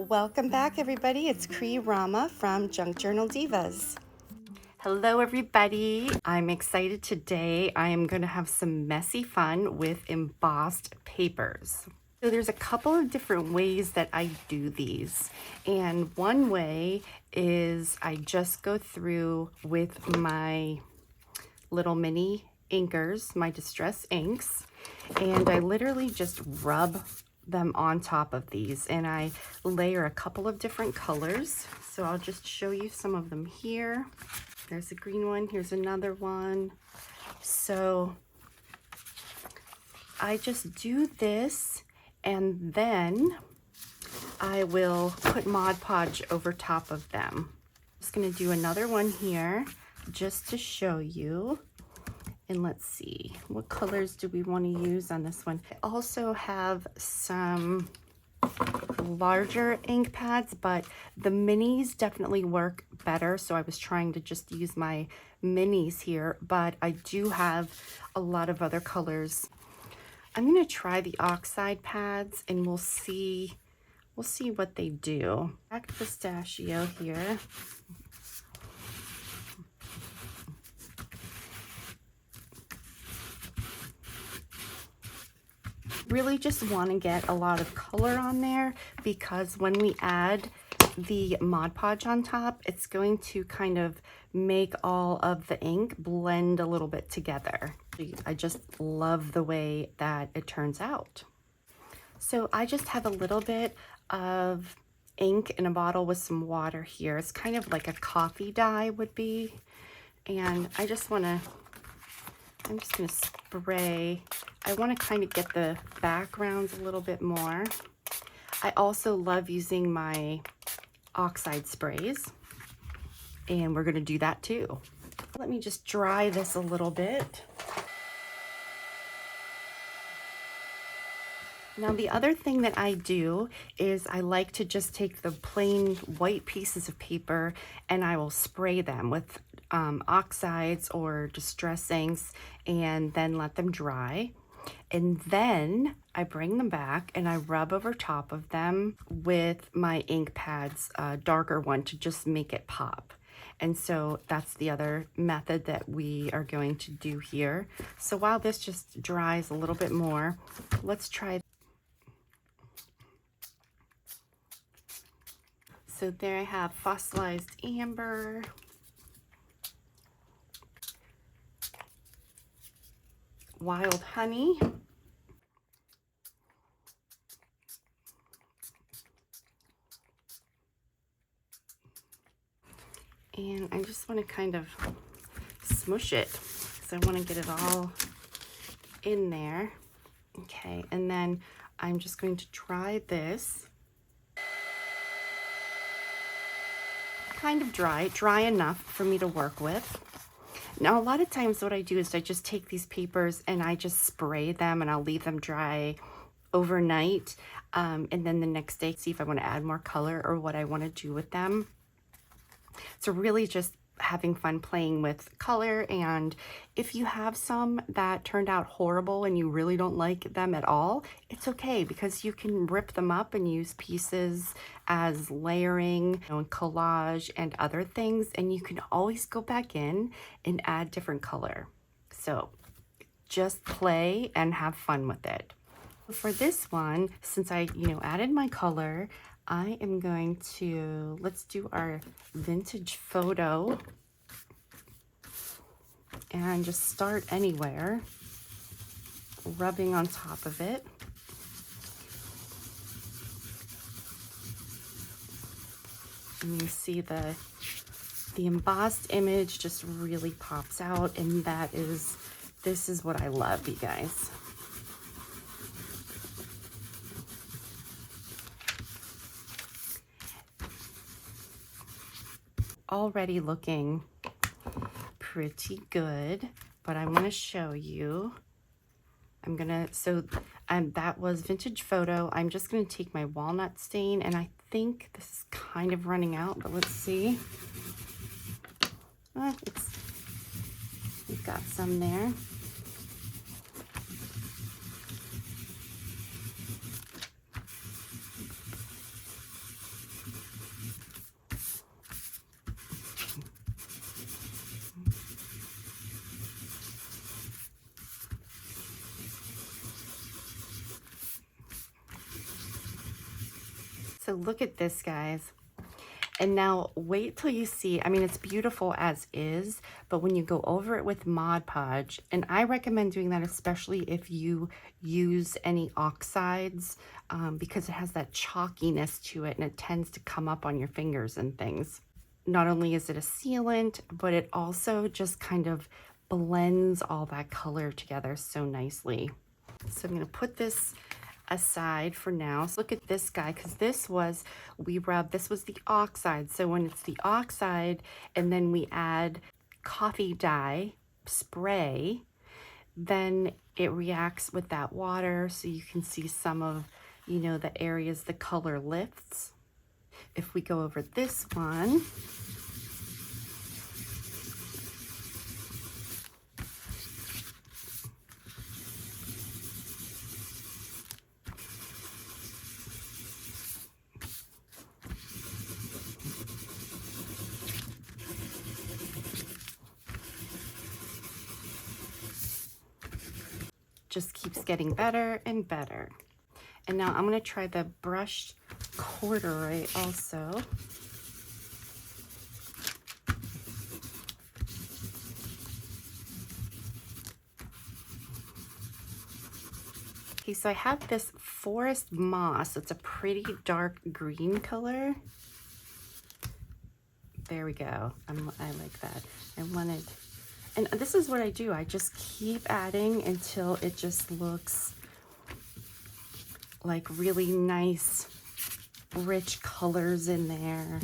Welcome back, everybody. It's Cree Rama from Junk Journal Divas. Hello, everybody. I'm excited today. I am going to have some messy fun with embossed papers. So there's a couple of different ways that I do these. And one way is I just go through with my little mini inkers, my distress inks, and I literally just rub them on top of these, and I layer a couple of different colors. So I'll just show you some of them here. There's a green one, here's another one. So I just do this, and then I will put Mod Podge over top of them. I'm just gonna do another one here just to show you. And let's see, what colors do we want to use on this one? I also have some larger ink pads, but the minis definitely work better. So I was trying to just use my minis here, but I do have a lot of other colors. I'm going to try the oxide pads and we'll see what they do. Black pistachio here. Really just want to get a lot of color on there, because when we add the Mod Podge on top, it's going to kind of make all of the ink blend a little bit together. I just love the way that it turns out. So I just have a little bit of ink in a bottle with some water here. It's kind of like a coffee dye would be. And I'm just gonna spray. I want to kind of get the backgrounds a little bit more. I also love using my oxide sprays, and we're going to do that too. Let me just dry this a little bit. Now the other thing that I do is I like to just take the plain white pieces of paper and I will spray them with oxides or distress inks and then let them dry. And then I bring them back and I rub over top of them with my ink pads, darker one, to just make it pop. And so that's the other method that we are going to do here. So while this just dries a little bit more, let's try. So there I have fossilized amber, wild honey, and I just want to kind of smush it because I want to get it all in there. Okay, and then I'm just going to dry this. Kind of dry enough for me to work with. Now a lot of times what I do is I just take these papers and I just spray them and I'll leave them dry overnight, and then the next day see if I want to add more color or what I want to do with them. So really just having fun playing with color. And if you have some that turned out horrible and you really don't like them at all, it's okay, because you can rip them up and use pieces as layering, collage and other things, and you can always go back in and add different color. So just play and have fun with it. For this one, since I added my color, I am going to, let's do our vintage photo and just start anywhere, rubbing on top of it. And you see the embossed image just really pops out, and this is what I love, you guys. Already looking pretty good, but I want to show you. That was vintage photo. I'm just going to take my walnut stain, and I think this is kind of running out, but let's see. We've got some there. So look at this, guys. And now wait till you see, I mean, it's beautiful as is, but when you go over it with Mod Podge, and I recommend doing that especially if you use any oxides, because it has that chalkiness to it and it tends to come up on your fingers and things. Not only is it a sealant, but it also just kind of blends all that color together so nicely. So I'm gonna put this aside for now. So look at this guy, because this was the oxide. So when it's the oxide and then we add coffee dye spray, then it reacts with that water, so you can see some of, you know, the areas the color lifts. If we go over this one, just keeps getting better and better. And now I'm going to try the brushed corduroy also. Okay, so I have this forest moss. It's a pretty dark green color. There we go. I like that. I wanted, and this is what I do. I just keep adding until it just looks like really nice, rich colors in there.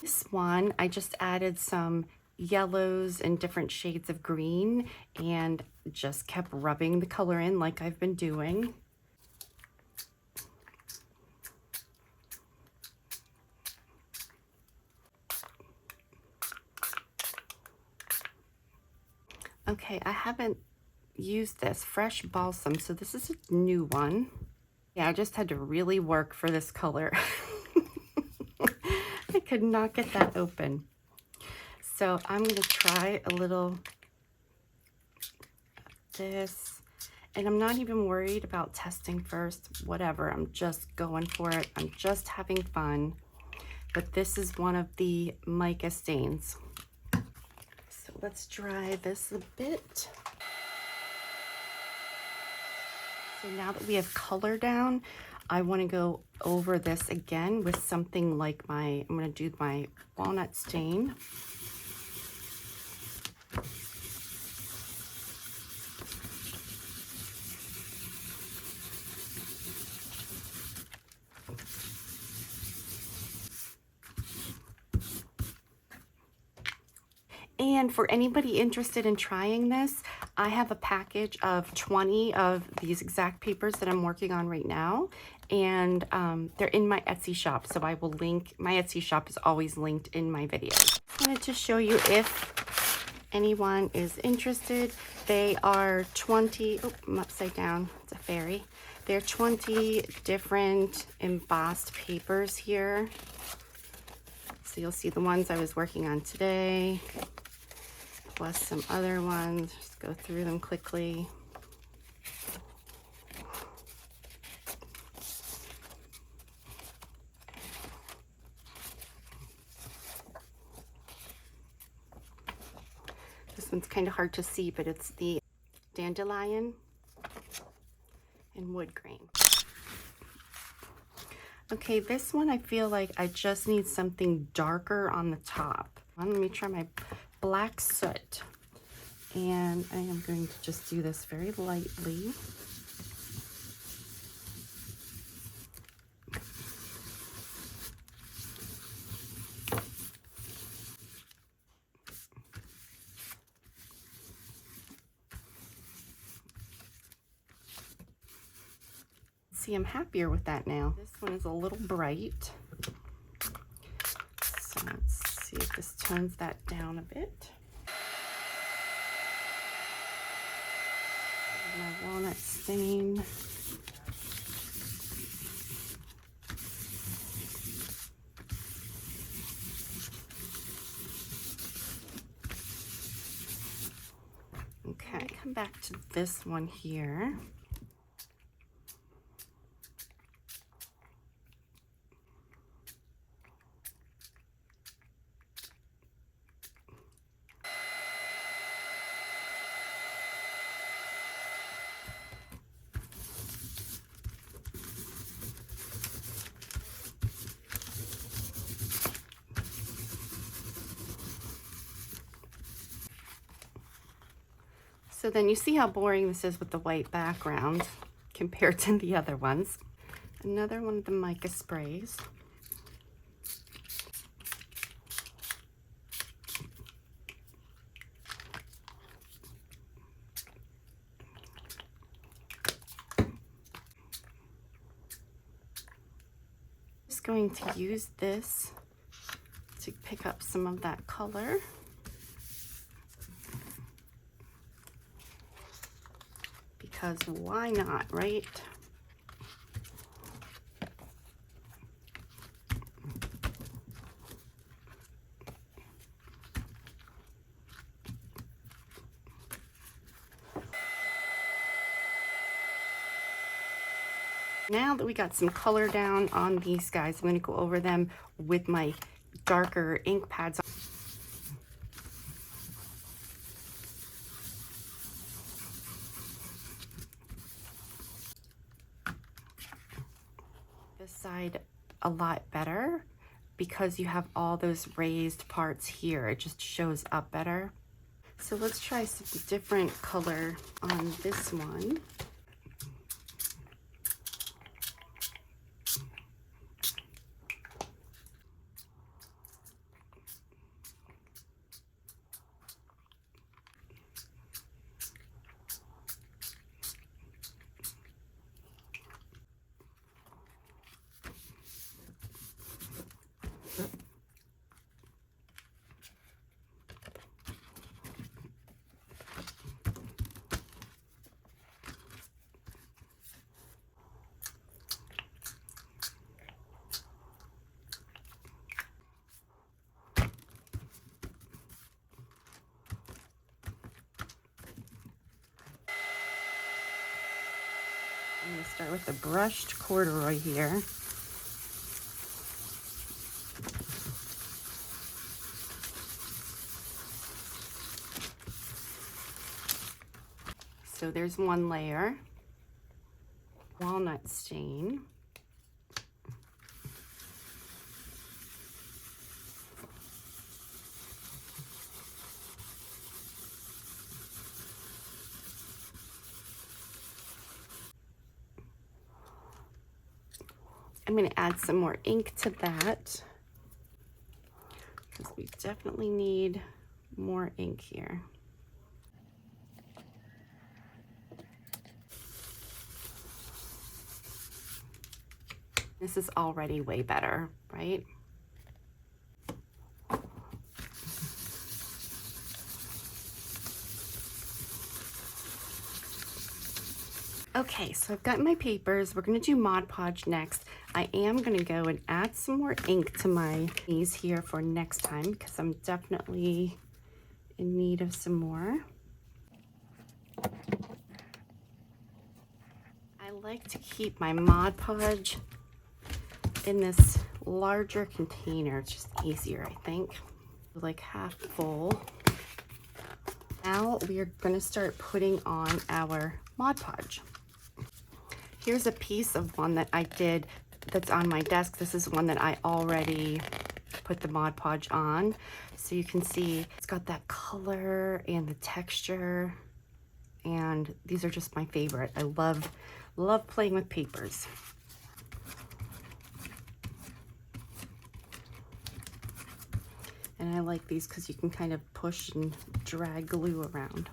This one, I just added some yellows and different shades of green and just kept rubbing the color in like I've been doing. Okay, I haven't used this fresh balsam, so this is a new one. Yeah, I just had to really work for this color. I could not get that open. So I'm gonna try a little of this, and I'm not even worried about testing first, whatever. I'm just going for it. I'm just having fun. But this is one of the mica stains. So let's dry this a bit. So now that we have color down, I want to go over this again with something like I'm going to do my walnut stain. And for anybody interested in trying this, I have a package of 20 of these exact papers that I'm working on right now. And they're in my Etsy shop. So I will link, my Etsy shop is always linked in my videos. I wanted to show you if anyone is interested. They are 20, oh, I'm upside down, it's a fairy. There are 20 different embossed papers here. So you'll see the ones I was working on today, plus some other ones. Just go through them quickly. This one's kind of hard to see, but it's the dandelion and wood grain. Okay, this one I feel like I just need something darker on the top. Let me try my black soot. And I am going to just do this very lightly. See, I'm happier with that now. This one is a little bright. So let's see if this tones that down a bit. My walnut stain. Okay, come back to this one here. So then you see how boring this is with the white background compared to the other ones. Another one of the mica sprays. Just going to use this to pick up some of that color. Because why not, right? Now that we got some color down on these guys, I'm going to go over them with my darker ink pads. This side a lot better because you have all those raised parts here. It just shows up better. So let's try some different color on this one. I'm going to start with the brushed corduroy here. So there's one layer. Walnut stain. I'm going to add some more ink to that because we definitely need more ink here. This is already way better, right? Okay, so I've got my papers. We're gonna do Mod Podge next. I am gonna go and add some more ink to my knees here for next time because I'm definitely in need of some more. I like to keep my Mod Podge in this larger container. It's just easier, I think. Like half full. Now we are gonna start putting on our Mod Podge. Here's a piece of one that I did that's on my desk. This is one that I already put the Mod Podge on. So you can see it's got that color and the texture. And these are just my favorite. I love playing with papers. And I like these because you can kind of push and drag glue around.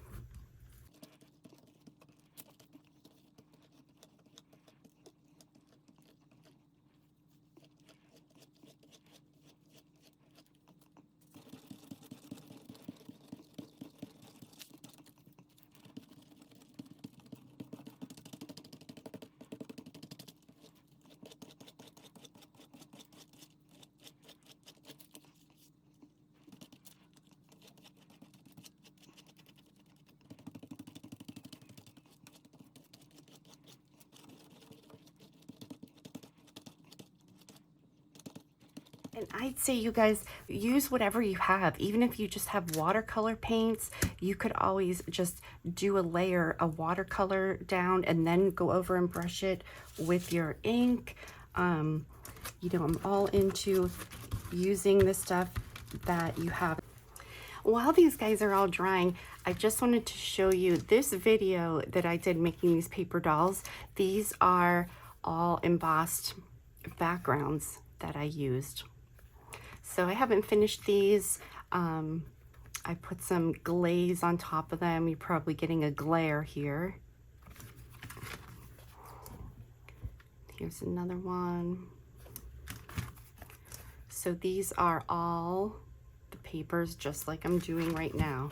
And I'd say you guys use whatever you have. Even if you just have watercolor paints, you could always just do a layer of watercolor down and then go over and brush it with your ink. You know, I'm all into using the stuff that you have. While these guys are all drying, I just wanted to show you this video that I did making these paper dolls. These are all embossed backgrounds that I used. So I haven't finished these. I put some glaze on top of them. You're probably getting a glare here. Here's another one. So these are all the papers just like I'm doing right now.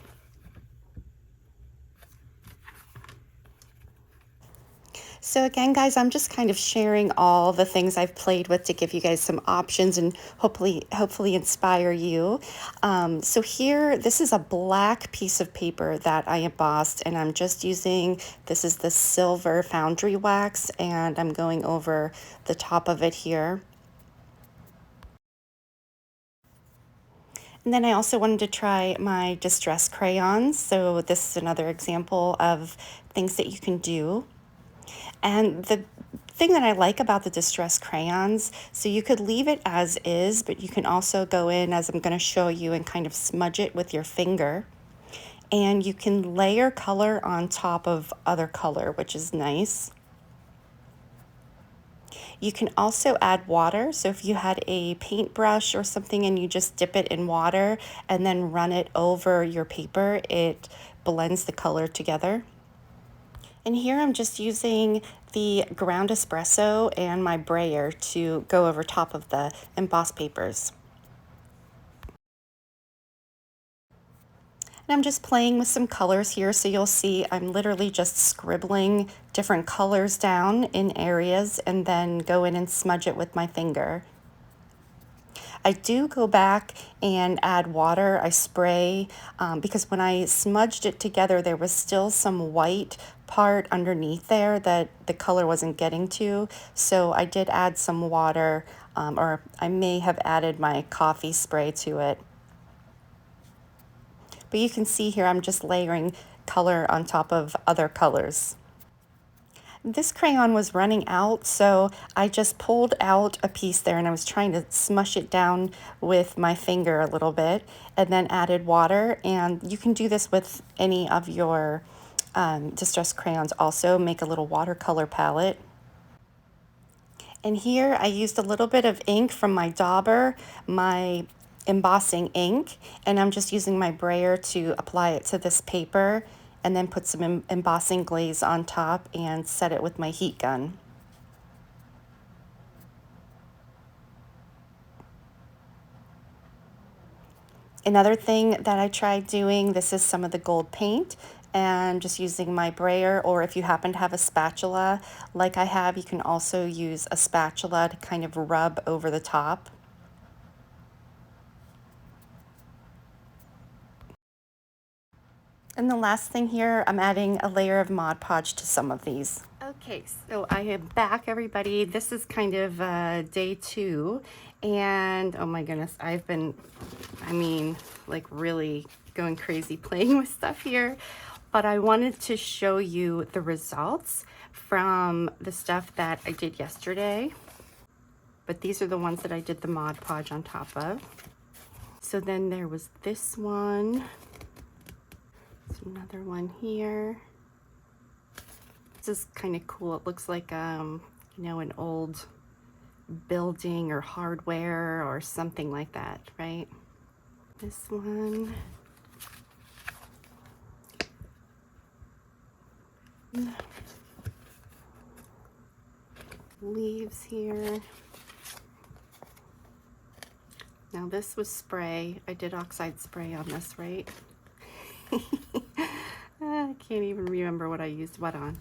So again, guys, I'm just kind of sharing all the things I've played with to give you guys some options and hopefully inspire you. So here, this is a black piece of paper that I embossed, and I'm just using, this is the silver foundry wax, and I'm going over the top of it here. And then I also wanted to try my distress crayons. So this is another example of things that you can do. And the thing that I like about the distress crayons, so you could leave it as is, but you can also go in, as I'm going to show you, and kind of smudge it with your finger. And you can layer color on top of other color, which is nice. You can also add water. So if you had a paintbrush or something and you just dip it in water and then run it over your paper, it blends the color together. And here I'm just using the ground espresso and my brayer to go over top of the embossed papers. And I'm just playing with some colors here, so you'll see I'm literally just scribbling different colors down in areas and then go in and smudge it with my finger. I do go back and add water. I spray because when I smudged it together, there was still some white part underneath there that the color wasn't getting to. So I did add some water, or I may have added my coffee spray to it. But you can see here I'm just layering color on top of other colors. This crayon was running out, so I just pulled out a piece there and I was trying to smush it down with my finger a little bit and then added water. And you can do this with any of your distress crayons also. Make a little watercolor palette. And here I used a little bit of ink from my dauber, my embossing ink, and I'm just using my brayer to apply it to this paper and then put some embossing glaze on top and set it with my heat gun. Another thing that I tried doing, this is some of the gold paint, and just using my brayer, or if you happen to have a spatula like I have, you can also use a spatula to kind of rub over the top. And the last thing here, I'm adding a layer of Mod Podge to some of these. Okay, so I am back, everybody. This is kind of day 2, and oh my goodness, I've been, like really going crazy playing with stuff here. But I wanted to show you the results from the stuff that I did yesterday. But these are the ones that I did the Mod Podge on top of. So then there was this one. There's another one here. This is kind of cool. It looks like, an old building or hardware or something like that, right? This one. Leaves here. Now this was spray. I did oxide spray on this, right? I can't even remember what I used what on.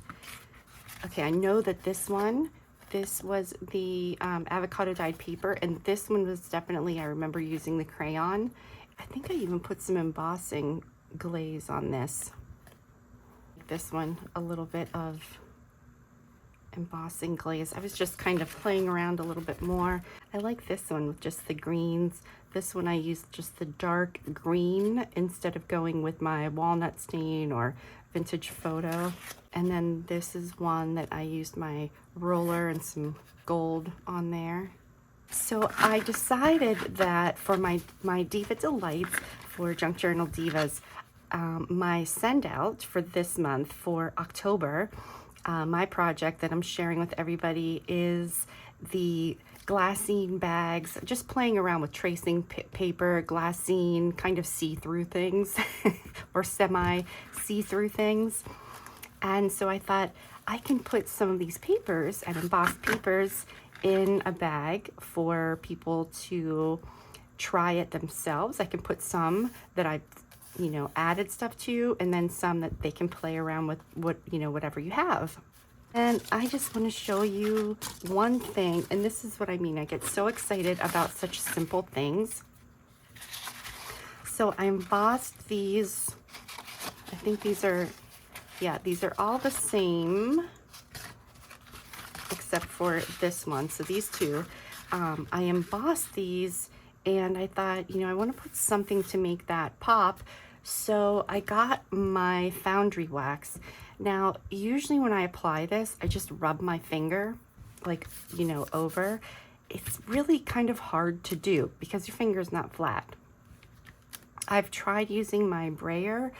Okay, I know that this was the avocado dyed paper, and this one was definitely, I remember using the crayon. I think I even put some embossing glaze on this. This one, a little bit of embossing glaze. I was just kind of playing around a little bit more. I like this one with just the greens. This one I used just the dark green instead of going with my walnut stain or vintage photo. And then this is one that I used my roller and some gold on there. So I decided that for my Diva Delights for Junk Journal Divas, my send out for this month for October, my project that I'm sharing with everybody is the glassine bags, just playing around with tracing paper, glassine, kind of see-through things or semi see-through things. And so I thought I can put some of these papers and embossed papers in a bag for people to try it themselves. I can put some that I've, added stuff to, and then some that they can play around with, whatever you have. And I just want to show you one thing, and this is what I mean. I get so excited about such simple things. So I embossed these. I think these are, yeah, these are all the same, except for this one. So these two, I embossed these, and I thought, I want to put something to make that pop. So I got my foundry wax. Now, usually when I apply this, I just rub my finger, like, over. It's really kind of hard to do because your finger's not flat. I've tried using my brayer.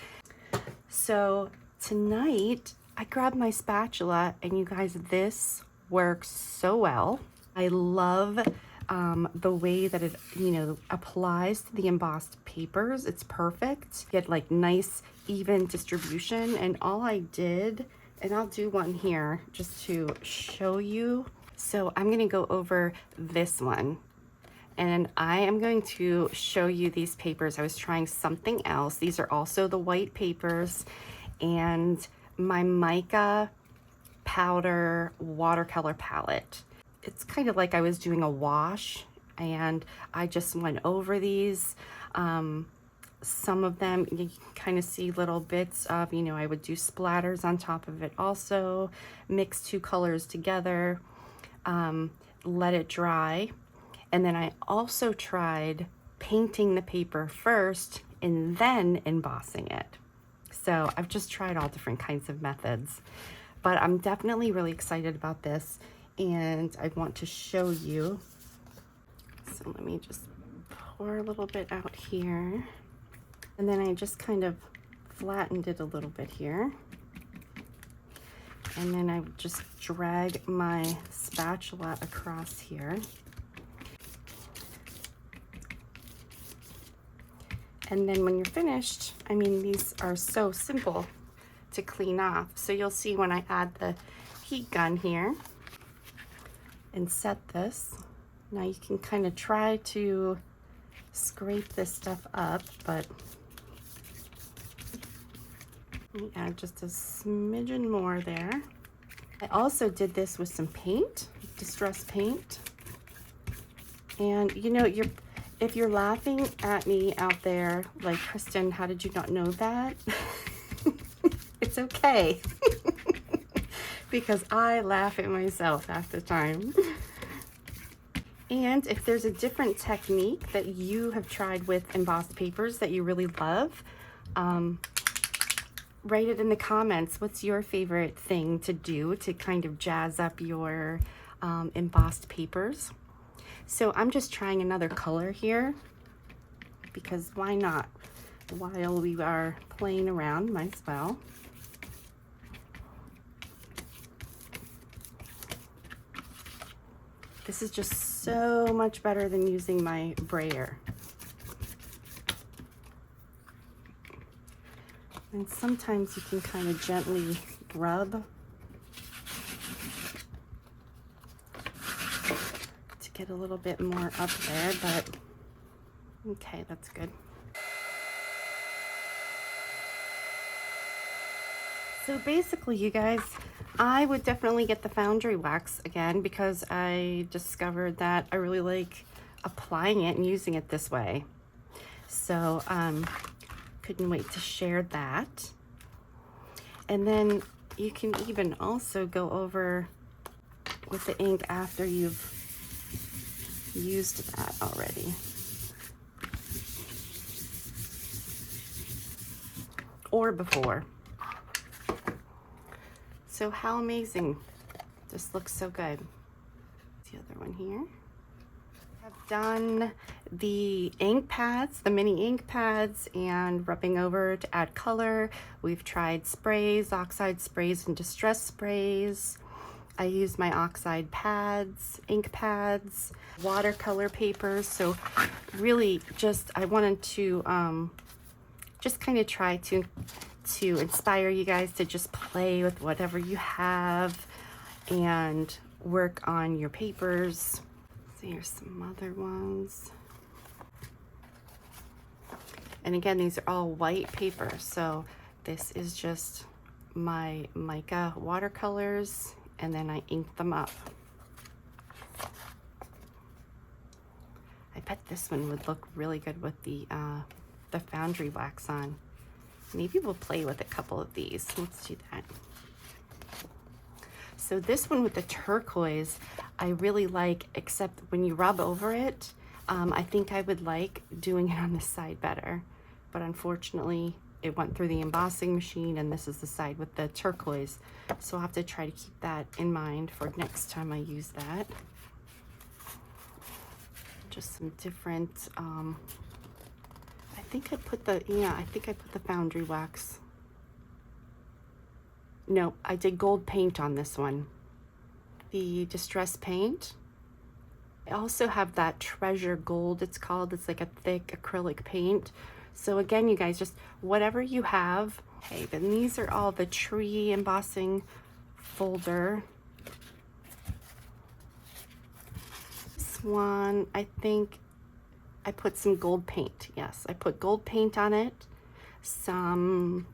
So tonight, I grabbed my spatula, and you guys, this works so well. I love the way that it, applies to the embossed papers. It's perfect. You get like nice, even distribution. And all I did, and I'll do one here just to show you. So I'm gonna go over this one. And I am going to show you these papers. I was trying something else. These are also the white papers, and my mica powder watercolor palette. It's kind of like I was doing a wash, and I just went over these. Some of them, you can kind of see little bits of, I would do splatters on top of it also, mix two colors together, let it dry. And then I also tried painting the paper first and then embossing it. So I've just tried all different kinds of methods, but I'm definitely really excited about this, and I want to show you. So let me just pour a little bit out here. And then I just kind of flattened it a little bit here. And then I would just drag my spatula across here. And then when you're finished, I mean, these are so simple to clean off. So you'll see when I add the heat gun here and set this. Now you can kind of try to scrape this stuff up, but let me add just a smidgen more there. I also did this with some paint, distress paint. And if you're laughing at me out there, like, Kristen, how did you not know that? It's okay. Because I laugh at myself half the time. And if there's a different technique that you have tried with embossed papers that you really love, write it in the comments. What's your favorite thing to do to kind of jazz up your embossed papers? So I'm just trying another color here, because why not? While we are playing around, might as well. This is just so much better than using my brayer. And sometimes you can kind of gently rub to get a little bit more up there, but okay, that's good. So basically, you guys, I would definitely get the foundry wax again, because I discovered that I really like applying it and using it this way. So couldn't wait to share that. And then you can even also go over with the ink after you've used that already. Or before. So how amazing. This looks so good. The other one here. I've done the ink pads, the mini ink pads, and rubbing over to add color. We've tried sprays, oxide sprays, and distress sprays. I use my oxide pads, ink pads, watercolor papers. So really just, I wanted to just kind of try to inspire you guys to just play with whatever you have and work on your papers. So here's some other ones. And again, these are all white paper. So this is just my mica watercolors, and then I ink them up. I bet this one would look really good with the foundry wax on. Maybe we'll play with a couple of these. Let's do that. So this one with the turquoise, I really like, except when you rub over it, I think I would like doing it on this side better. But unfortunately, it went through the embossing machine, and this is the side with the turquoise. So I'll have to try to keep that in mind for next time I use that. Just some different, I think I put the foundry wax. No, I did gold paint on this one. The distress paint. I also have that treasure gold, it's called. It's like a thick acrylic paint. So again, you guys, just whatever you have. Okay, then these are all the tree embossing folder. This one, I think I put some gold paint. Yes, I put gold paint on it, some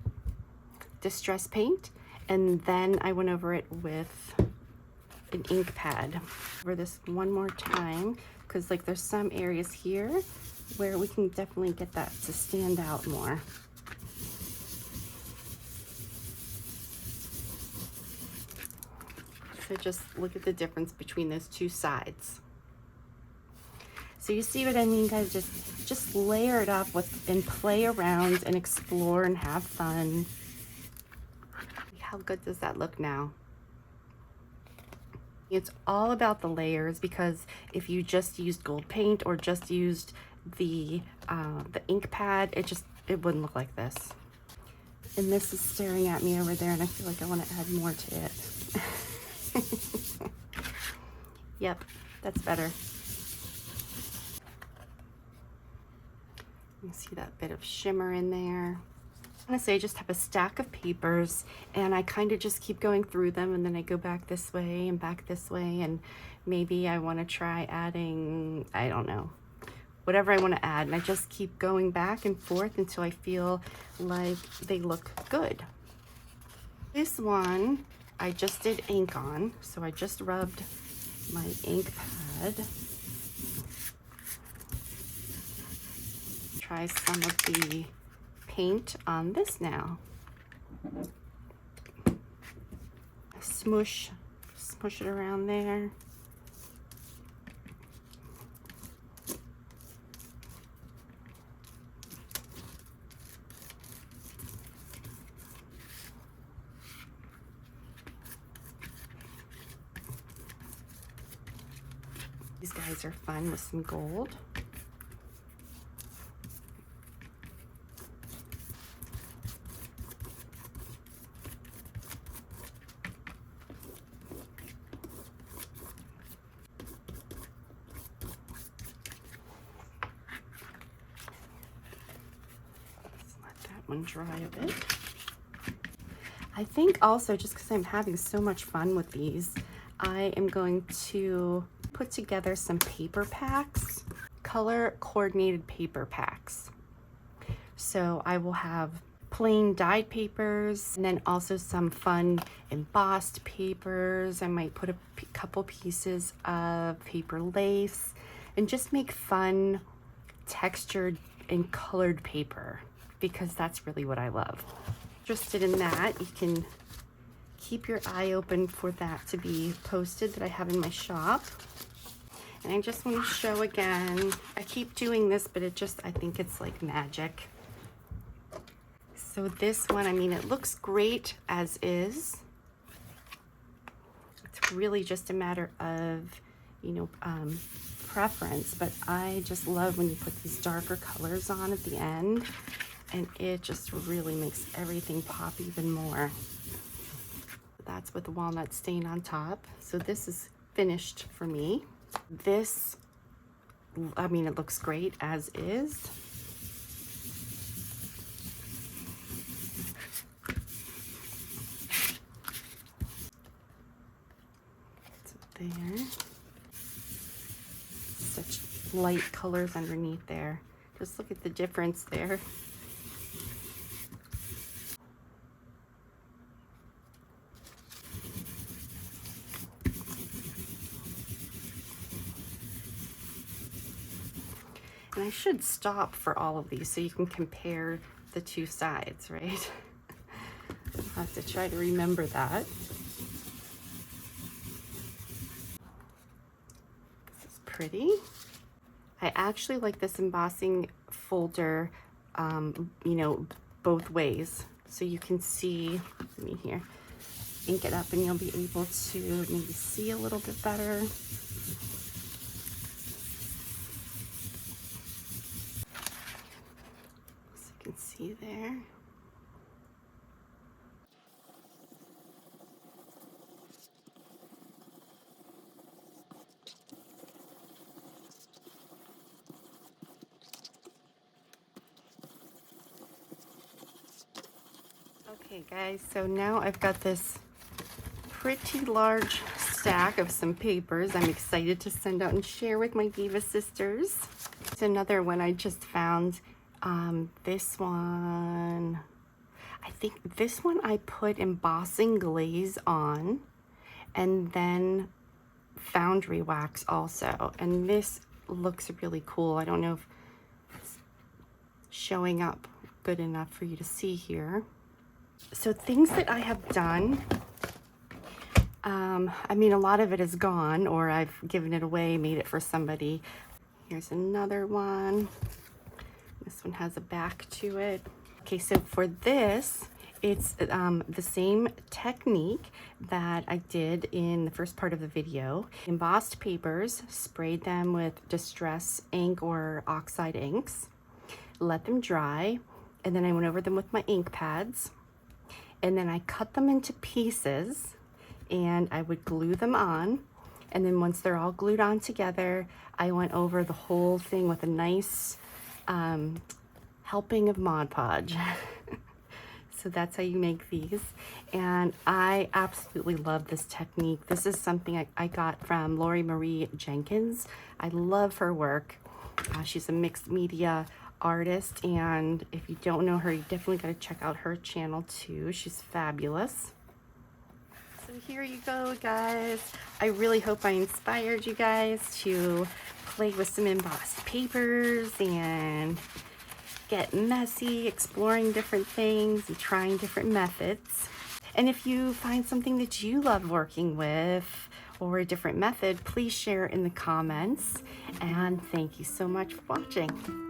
distress paint, and then I went over it with an ink pad. For this one more time, because like there's some areas here where we can definitely get that to stand out more. So just look at the difference between those two sides. So you see what I mean, guys? Just layer it up with and play around and explore and have fun. How good does that look now? It's all about the layers, because if you just used gold paint or just used the ink pad, it wouldn't look like this. And this is staring at me over there, and I feel like I want to add more to it. Yep, that's better. You see that bit of shimmer in there. Honestly, I just have a stack of papers, and I kind of just keep going through them, and then I go back this way and back this way, and maybe I want to try adding, I don't know, whatever I want to add, and I just keep going back and forth until I feel like they look good. This one I just did ink on, so I just rubbed my ink pad. Try some of the paint on this now. Smush it around there. These guys are fun with some gold. One dry a bit. I think also, just because I'm having so much fun with these, I am going to put together some paper packs, color coordinated paper packs. So I will have plain dyed papers, and then also some fun embossed papers. I might put a couple pieces of paper lace, and just make fun textured and colored paper, because that's really what I love. Interested in that, you can keep your eye open for that to be posted that I have in my shop. And I just want to show again, I keep doing this, but I think it's like magic. So this one, I mean, it looks great as is. It's really just a matter of, you know, preference, but I just love when you put these darker colors on at the end, and it just really makes everything pop even more. That's with the walnut stain on top. So this is finished for me. This, I mean, it looks great as is. There, such light colors underneath there. Just look at the difference there. And I should stop for all of these so you can compare the two sides, right? I'll have to try to remember that. Pretty. I actually like this embossing folder, you know, both ways. So you can see, let me here, ink it up and you'll be able to maybe see a little bit better. So you can see there. Okay guys, so now I've got this pretty large stack of some papers I'm excited to send out and share with my Diva sisters. It's another one I just found. This one, I think this one I put embossing glaze on and then foundry wax also. And this looks really cool. I don't know if it's showing up good enough for you to see here. So things that I have done, I mean, a lot of it is gone or I've given it away, made it for somebody. Here's another one. This one has a back to it. Okay, so for this, it's the same technique that I did in the first part of the video. Embossed papers, sprayed them with distress ink or oxide inks, let them dry, and then I went over them with my ink pads. And then I cut them into pieces and I would glue them on. And then once they're all glued on together, I went over the whole thing with a nice helping of Mod Podge. So that's how you make these. And I absolutely love this technique. This is something I got from Lori Marie Jenkins. I love her work. She's a mixed media artist, and if you don't know her, you definitely got to check out her channel too. She's fabulous. So here you go, guys. I really hope I inspired you guys to play with some embossed papers and get messy, exploring different things and trying different methods. And if you find something that you love working with or a different method, please share in the comments. And thank you so much for watching.